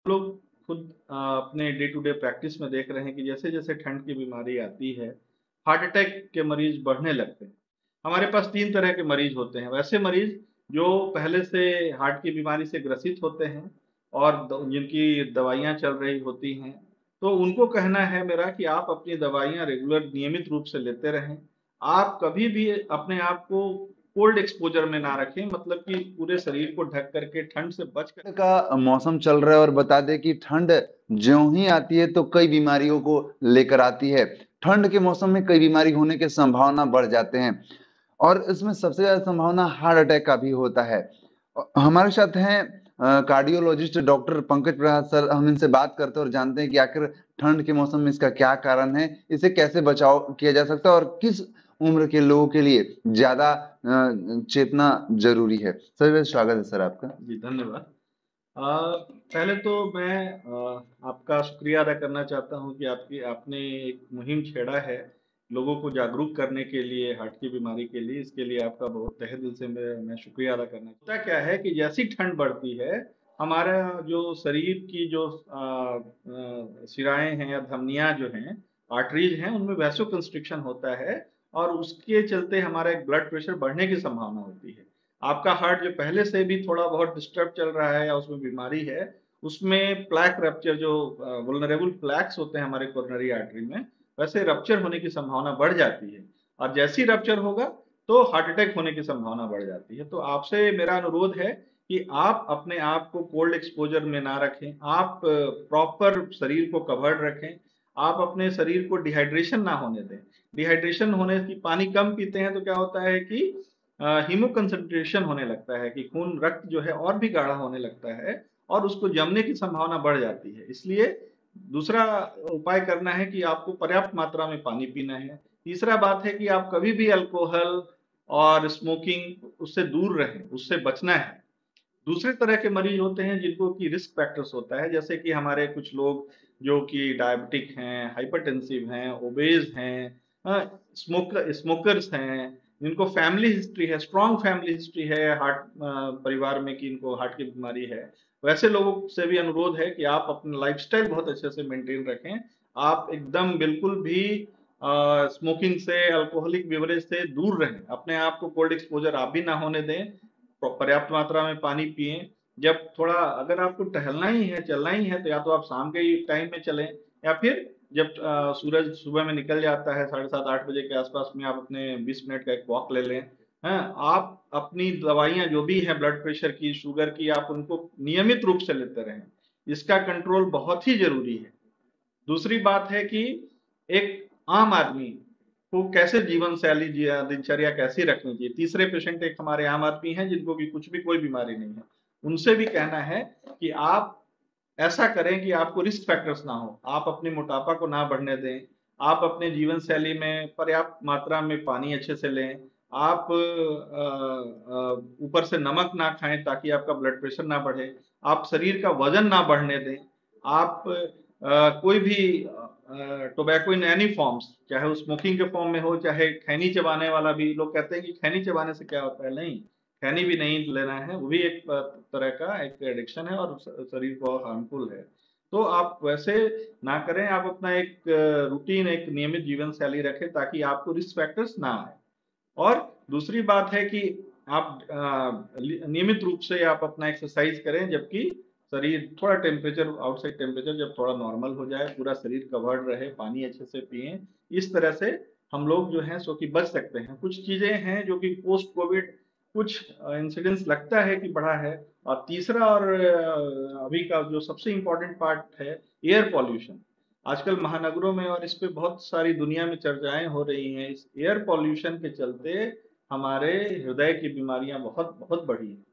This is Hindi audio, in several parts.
लोग खुद अपने डे टू डे प्रैक्टिस में देख रहे हैं कि जैसे-जैसे ठंड की बीमारी आती है, हार्ट अटैक के मरीज़ बढ़ने लगते हैं। हमारे पास 3 तरह के मरीज़ होते हैं, वैसे मरीज़ जो पहले से हार्ट की बीमारी से ग्रसित होते हैं और द जिनकी दवाइयाँ चल रही होती हैं, तो उनको कहना है मेरा कि आप अपनी दवाइयाँ रेगुलर नियमित रूप से लेते रहें। आप कभी भी अपने आप को कोल्ड एक्सपोज़र में ना रखें, मतलब कि पूरे शरीर को ढक कर के ठंड से बच कर का मौसम चल रहा है और बता दें कि ठंड ज्यों ही आती है तो कई बीमारियों को लेकर आती है। ठंड के मौसम में कई बीमारी होने की संभावना बढ़ जाते हैं और इसमें सबसे ज़्यादा संभावना हार्ट अटैक का भी होता है। हमारे साथ हैं कार्डियोलॉजिस्ट डॉक्टर पंकज प्रसाद सर। हम इनसे बात करते हैं और जानते हैं कि आखिर ठंड के मौसम में इसका क्या कारण है, इसे कैसे बचाव किया जा सकता है और किस उम्र के लोगों के लिए ज़्यादा चेतना ज़रूरी है। सर, स्वागत है सर आपका। जी, धन्यवाद। पहले तो मैं आपका शुक्रिया अदा करना चाहता हूँ कि आपने एक मुहिम छेड़ा है, लोगों को जागरूक करने के लिए हार्ट की बीमारी के लिए, इसके लिए आपका बहुत तहे दिल से मैं शुक्रिया अदा करना होता क्या है कि जैसी ठंड बढ़ती है, हमारा जो शरीर की जो शिराएँ हैं या धमनियाँ जो हैं, आर्टरीज़ हैं, उनमें वैसोकंस्ट्रिक्शन होता है और उसके चलते हमारा एक ब्लड प्रेशर बढ़ने की संभावना होती है। आपका हार्ट जो पहले से भी थोड़ा बहुत डिस्टर्ब चल रहा है या उसमें बीमारी है, उसमें प्लेक रप्चर जो वल्नरेबल प्लेक्स होते हैं हमारे कोरोनरी आर्टरी में, वैसे रप्चर होने की संभावना बढ़ जाती है और जैसे ही रप्चर होगा, तो हार्ट अटैक होने की संभावना बढ़ जाती है। तो आपसे मेरा अनुरोध है कि आप अपने आप को कोल्ड एक्सपोज़र में ना रखें, आप प्रॉपर शरीर को कवर्ड रखें, आप अपने शरीर को डिहाइड्रेशन ना होने दें। डिहाइड्रेशन होने की पानी कम पीते हैं तो क्या होता है कि हीमो कंसंट्रेशन होने लगता है कि खून रक्त जो है और भी गाढ़ा होने लगता है और उसको जमने की संभावना बढ़ जाती है। इसलिए दूसरा उपाय करना है कि आपको पर्याप्त मात्रा में पानी पीना है। तीसरा बात है कि आप कभी भी अल्कोहल और स्मोकिंग उससे दूर रहें, उससे बचना है। दूसरे तरह के मरीज होते हैं जिनको कि रिस्क फैक्टर्स होता है, जैसे कि हमारे कुछ लोग जो कि डायबिटिक हैं, हाइपरटेंसिव हैं, ओबेज हैं, स्मोकर्स हैं, जिनको फैमिली हिस्ट्री है, स्ट्रॉन्ग फैमिली हिस्ट्री है हार्ट परिवार में कि इनको हार्ट की बीमारी है। वैसे लोगों से भी अनुरोध है कि आप अपना लाइफस्टाइल बहुत अच्छे से मेंटेन रखें। आप एकदम बिल्कुल भी स्मोकिंग से, अल्कोहलिक बेवरेज से दूर रहें। अपने आप को कोल्ड एक्सपोज़र आप भी ना होने दें। पर्याप्त मात्रा में पानी पिएँ। जब थोड़ा अगर आपको टहलना ही है, चलना ही है, तो या तो आप शाम के ही टाइम में चलें या फिर जब सूरज सुबह में निकल जाता है 7:30-8 बजे के आस-पास में आप अपने 20 मिनट का एक वॉक ले लें। हाँ, आप अपनी दवाइयाँ जो भी हैं ब्लड प्रेशर की, शुगर की, आप उनको नियमित रूप से लेते रहें। इसका कंट्रोल बहुत ही ज़रूरी है। दूसरी बात है कि एक आम आदमी को कैसे जीवन शैली जिया दिनचर्या कैसी रखनी चाहिए। तीसरे पेशेंट एक हमारे आम आदमी हैं जिनको कि कुछ भी कोई बीमारी नहीं है। उनसे भी कहना है कि आप ऐसा करें कि आपको रिस्क फैक्टर्स ना हो। आप अपने मोटापा को ना बढ़ने दें। आप अपने जीवन शैली में पर्याप्त मात्रा में पानी अच्छे से लें। आप ऊपर से नमक ना खाएँ ताकि आपका ब्लड प्रेशर ना बढ़े। आप शरीर का वज़न ना बढ़ने दें। आप कोई भी टोबैको इन एनी फॉर्म्स, चाहे वो स्मोकिंग के फॉर्म में हो, चाहे खैनी चबाने वाला भी लोग कहते हैं कि खैनी चबाने से क्या होता है, नहीं, खैनी भी नहीं लेना है, वो भी एक तरह का एक एडिक्शन है और शरीर को हार्मफुल है। तो आप वैसे ना करें, आप अपना एक रूटीन, एक नियमित जीवन शैली रखें ताकि आपको रिस्क फैक्टर्स ना आए। और दूसरी बात है कि आप नियमित रूप से आप अपना एक्सरसाइज करें जबकि शरीर थोड़ा टेम्परेचर आउटसाइड टेम्परेचर जब थोड़ा नॉर्मल हो जाए, पूरा शरीर कवर्ड रहे, पानी अच्छे से पिएँ। इस तरह से हम लोग जो हैं सो कि बच सकते हैं। कुछ चीज़ें हैं जो कि पोस्ट कोविड कुछ इंसिडेंस लगता है कि बढ़ा है और तीसरा और अभी का जो सबसे इम्पोर्टेंट पार्ट है एयर पॉल्यूशन। आजकल महानगरों में और इस पे बहुत सारी दुनिया में चर्चाएँ हो रही हैं। इस एयर पॉल्यूशन के चलते हमारे हृदय की बीमारियाँ बहुत बहुत बढ़ी हैं।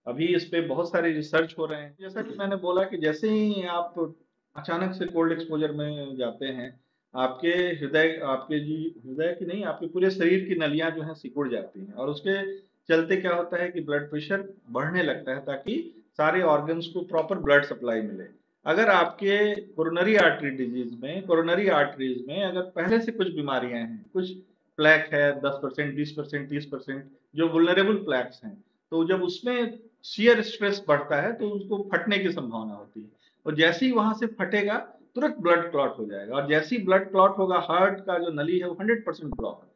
अभी इस पे बहुत सारे रिसर्च हो रहे हैं। जैसा कि मैंने बोला कि जैसे ही आप अचानक से कोल्ड एक्सपोज़र में जाते हैं, आपके जी हृदय की नहीं, आपके पूरे शरीर की नलियाँ जो हैं सिकुड़ जाती हैं और उसके चलते क्या होता है कि ब्लड प्रेशर बढ़ने लगता है ताकि सारे ऑर्गन्स को प्रॉपर ब्लड सप्लाई मिले। अगर आपके कोरोनरी आर्टरीज़ में अगर पहले से कुछ बीमारियाँ हैं, कुछ प्लेक है 10%, 20%, 30% जो वल्नरेबल प्लेक्स हैं, तो जब उसमें शियर स्ट्रेस बढ़ता है तो उसको फटने की संभावना होती है। और जैसे ही वहां से फटेगा तुरंत ब्लड क्लॉट हो जाएगा, और जैसे ही ब्लड क्लॉट होगा हार्ट का जो नली है वो 100% ब्लॉक है।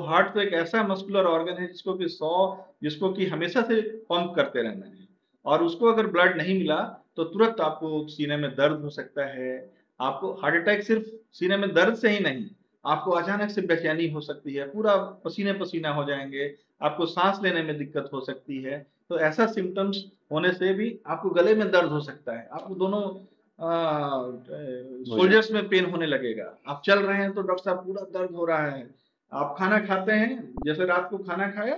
हार्ट तो एक ऐसा मस्कुलर ऑर्गन है जिसको कि हमेशा से पंप करते रहना है, और उसको अगर ब्लड नहीं मिला तो तुरंत आपको सीने में दर्द हो सकता है। आपको हार्ट अटैक सिर्फ सीने में दर्द से ही नहीं, आपको अचानक से बेचैनी हो सकती है, पूरा पसीने पसीना हो जाएंगे, आपको सांस लेने में दिक्कत हो सकती है। तो ऐसा सिम्टम्स होने से भी आपको गले में दर्द हो सकता है, आपको दोनों भुजा सोल्जर्स में पेन होने लगेगा। आप चल रहे हैं तो डॉक्टर साहब पूरा दर्द हो रहा है। आप खाना खाते हैं, जैसे रात को खाना खाया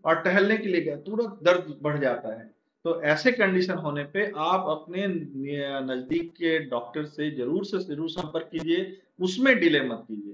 और टहलने के लिए गए, तुरंत दर्द बढ़ जाता है। तो ऐसे कंडीशन होने पे आप अपने नजदीक के डॉक्टर से जरूर संपर्क कीजिए, उसमें डिले मत कीजिए।